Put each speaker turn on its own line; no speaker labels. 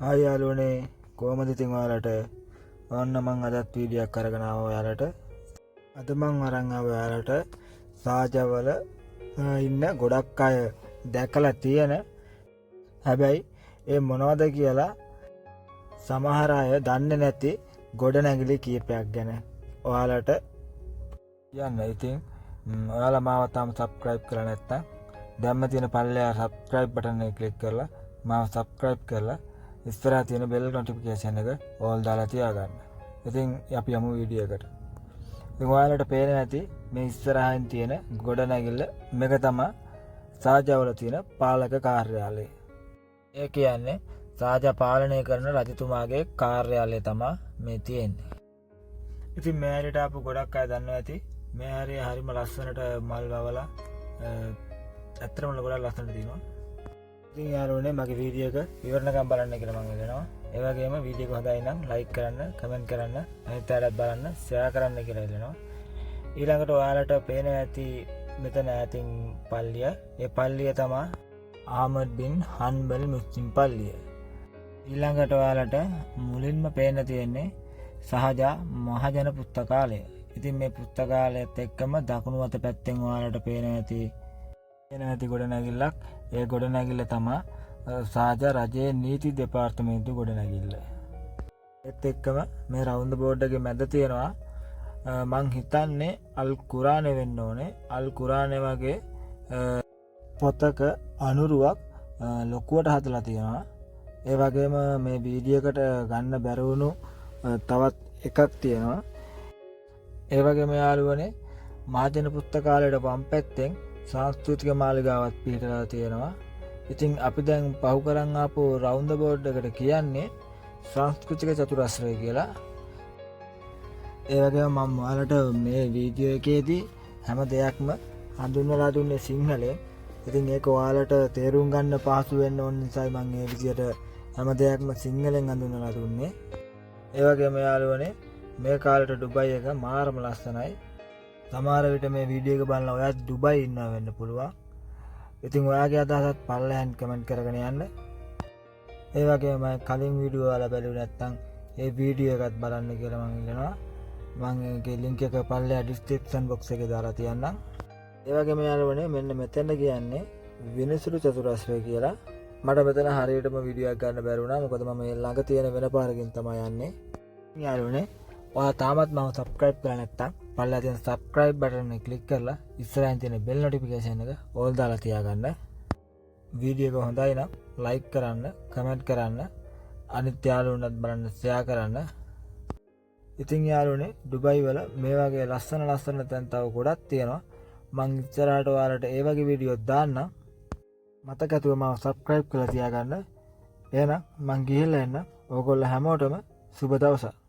ආයි යාළුවනේ කොහමද ඉතින් ඔයාලට ඔන්න මං අදත් වීඩියෝයක් අරගෙන ආවා ඔයාලට. අද මං අරන් ආවා ඔයාලට සාජවල ඉන්න ගොඩක් අය දැකලා තියෙන හැබැයි ඒ මොනවද කියලා සමහර අය දන්නේ නැති ගොඩනැගිලි කීපයක් ගැන ඔයාලට කියන්න. ඉතින් ඔයාලා මාව තාම subscribe කරලා නැත්නම් දැම්ම තියෙන පල්ලෙහා subscribe button එක click කරලා මාව subscribe කරලා ඉස්සරහා තියෙන bell notification එක all දාලා තියාගන්න. ඉතින් අපි යමු වීඩියෝ එකට. ඉතින් ඔයාලට පේන්නේ නැති මේ ඉස්සරහින් තියෙන ගොඩනැගිල්ල මේක තමයි සාජවල තියෙන පාලක කාර්යාලය. ඒ කියන්නේ සාජා පාලනය කරන රජතුමාගේ කාර්යාලය තමයි මේ තියෙන්නේ. ඉතින් මේ හැරියට ආපු ගොඩක් අය දන්නවා ඇති මේ හැරිය හරිම ලස්සනට මල් වවලා ඇත්තටම ගොඩක් ලස්සනට තියෙනවා. ඉතින් යාළුවනේ මගේ වීඩියෝ එක ඉවරනකම් බලන්න කියලා මම ඉල්ලනවා. ඒ වගේම වීඩියෝ එක හොඳයි නම් ලයික් කරන්න, කමෙන්ට් කරන්න, අනිත් අයටත් බලන්න, ෂෙයා කරන්න කියලා ඉල්ලනවා. ඊළඟට ඔයාලට පේන ඇති මෙතන ඈතින් පල්ලිය. ඒ පල්ලිය තමයි අහමඩ් බින් හන්බල් මුස්ලිම් පල්ලිය. ඊළඟට ඔයාලට මුලින්ම පේන්න තියෙන්නේ සහජා මහජන පුස්තකාලය. ඉතින් මේ පුස්තකාලයත් එක්කම දකුණු අත පැත්තෙන් ඔයාලට පේන ඇති ගොඩනැගිල්ලක්. ඒ ගොඩනැගිල්ල තමයි සාජා රජයේ නීති දෙපාර්තමේන්තු ගොඩනැගිල්ල. ඒත් එක්කම මේ රවුන්ඩ් බෝඩ් එකේ මැද තියෙනවා මං හිතන්නේ අල් කුරානේ වෙන්න ඕනේ. අල් කුරානේ වගේ පොතක අනුරුවක් ලොකුවට හදලා තියෙනවා. ඒ වගේම මේ වීඩියෝ එකට ගන්න බැරි වුණු තවත් එකක් තියෙනවා. ඒ වගේම යාළුවනේ මහජන පුස්තකාලයට වම් පැත්තෙන් සංස්කෘතික මාලිගාවක් පිහිටලා තියෙනවා. ඉතින් අපි දැන් පහු කරන් ආපු රවුන්ඩ් බෝඩ් එකට කියන්නේ සංස්කෘතික චතුරස්‍රය කියලා. ඒ වගේම මම ඔයාලට මේ වීඩියෝ එකේදී හැම දෙයක්ම හඳුන්වලා දුන්නේ සිංහලෙන්. ඉතින් ඒක ඔයාලට තේරුම් ගන්න පහසු වෙන්න ඕන නිසා මම මේ විදියට හැම දෙයක්ම සිංහලෙන් හඳුන්වලා දුන්නේ. ඒ වගේම යාළුවනේ මේ කාලේට ඩුබයි එක මාරම ලස්සනයි. සමහර විට මේ වීඩියෝ එක බලලා ඔයාත් ඩුබයි ඉන්නවා වෙන්න පුළුවන්. ඉතින් ඔයාගේ අදහසත් පල්ලෙහාන් කමෙන්ට් කරගෙන යන්න. ඒ වගේම කලින් වීඩියෝ වල බැලුවේ නැත්නම් ඒ වීඩියෝ එකත් බලන්න කියලා මම ඉල්ලනවා. මම ඒකේ link එක පල්ලෙහා description box එකේ දාලා තියන්නම්. ඒ වගේම යාළුවනේ මෙන්න මෙතන කියන්නේ විනිසුරු චතුරස්‍රය කියලා. මට මෙතන හරියටම වීඩියෝ එකක් ගන්න බැරි වුණා. මොකද මම මේ ළඟ තියෙන වෙන පාරකින් තමයි යන්නේ. යාළුවනේ ඔයා තාමත් මම subscribe කරලා නැත්නම් පල්ලෙහා තියෙන subscribe button එක click කරලා ඉස්සරහින් තියෙන bell notification එක all දාලා තියාගන්න. වීඩියෝ එක හොඳයි නම් like කරන්න, comment කරන්න, අනිත් යාළුවන්ටත් බලන්න share කරන්න. ඉතින් යාළුවනේ ඩුබයි වල මේ වගේ ලස්සන තැන් තව ගොඩක් තියෙනවා. මං ඉස්සරහට ඔයාලට ඒ වගේ වීඩියෝ දාන්නම්. මතක ඇතුව මාව subscribe කරලා තියාගන්න. එහෙනම් මං ගිහිල්ලා එන්න. ඕගොල්ලෝ හැමෝටම සුබ දවසක්.